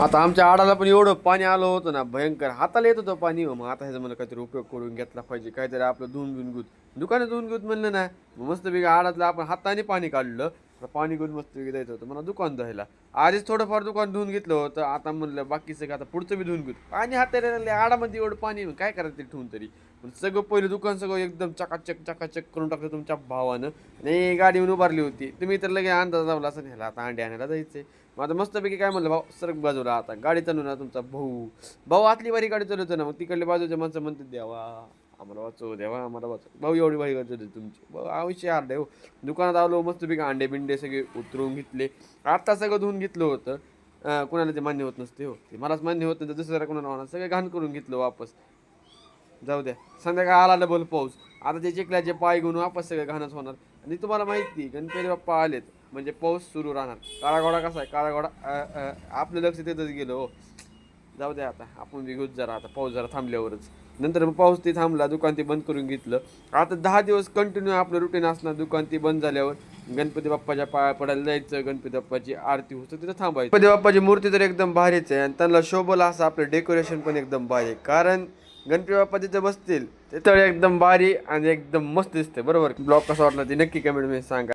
आता आमच्या आडाला पण एवढं पाणी आलं होतं ना, भयंकर. हाताला येत होतं पाणी. मग आता ह्याचा मला काहीतरी उपयोग करून घेतला पाहिजे. काहीतरी आपलं धुवून बिन गुत दुकानात धुवून गुत म्हणलं ना, मस्तपैकी आडातलं आपण हाताने पाणी काढलं. पाणी घेऊन मस्तपैकी द्यायचं होतं मला दुकान धुवायला. आधीच थोडंफार दुकान धुवून घेतलं होतं. आता म्हणलं बाकी सगळं आता पुढचं बी धुवून घेऊ. पाणी हाताला आडामध्ये एवढं पाणी काय करायचं ते ठेवून तरी. पण सगळं पहिलं दुकान सगळं एकदम चकाचक चकाचक करून टाकलं तुमच्या भावानं. आणि गाडी येऊन उभारली होती. तुम्ही तर लगेच अंदाज लावला असं ह्याला आता अंडे आणायला जायचंय. मग आता मस्तपैकी काय म्हणलं, भाऊ सरक बाजूला, आता गाडी चालू ना तुमचा भाऊ. भाऊ आतली बारी गाडी चालवतो ना, मग तिकडले बाजूच्या माणसं म्हणतात देवा आम्हाला वाचव, देवा आम्हाला वाचव. भाऊ एवढी भारी गाडी चालवते तुमची. भाऊ आयुष्य अर्धे हो. दुकानात आलो मस्तपैकी अंडे बिंडे सगळे उतरवून घेतले. आता सगळं धुवून घेतलं होतं. कुणाला ते मान्य होत नसते हो, ते मलाच मान्य होत नाही तर दुसऱ्या कोणाला होणार. सगळे घाण करून घेतलं वापस. जाऊ द्या, संध्याकाळ आला डबल पाऊस. आता ते चिखल्याचे पाय घेऊन वापस सगळे घाणच होणार. आणि तुम्हाला माहिती गणपती बाप्पा आलेत म्हणजे पाऊस सुरू राहणार. काळा घोडा कसा आहे, काळा घोडा आपलं लक्ष तिथंच गेलं हो. जाऊ द्या, आता आपण बी घेऊच जरा, आता पाऊस जरा थांबल्यावरच. नंतर मग पाऊस ते थांबला, दुकान ते बंद करून घेतलं. आता 10 दिवस कंटिन्यू आपलं रुटीन असणार. दुकान ते बंद झाल्यावर गणपती बाप्पाच्या पाया पडायला जायचं, गणपती बाप्पाची आरती होतं तिथं थांबायचं. गणपती बाप्पाची मूर्ती तर एकदम भारीच आहे आणि त्यांना शोभला असं आपलं डेकोरेशन पण एकदम भारी आहे. कारण गणपती बाप्पा तिथे बसतील ते तर एकदम भारी आणि एकदम मस्त दिसते. बरोबर, ब्लॉग कसा वाटला ते नक्की कमेंटमध्ये सांगा.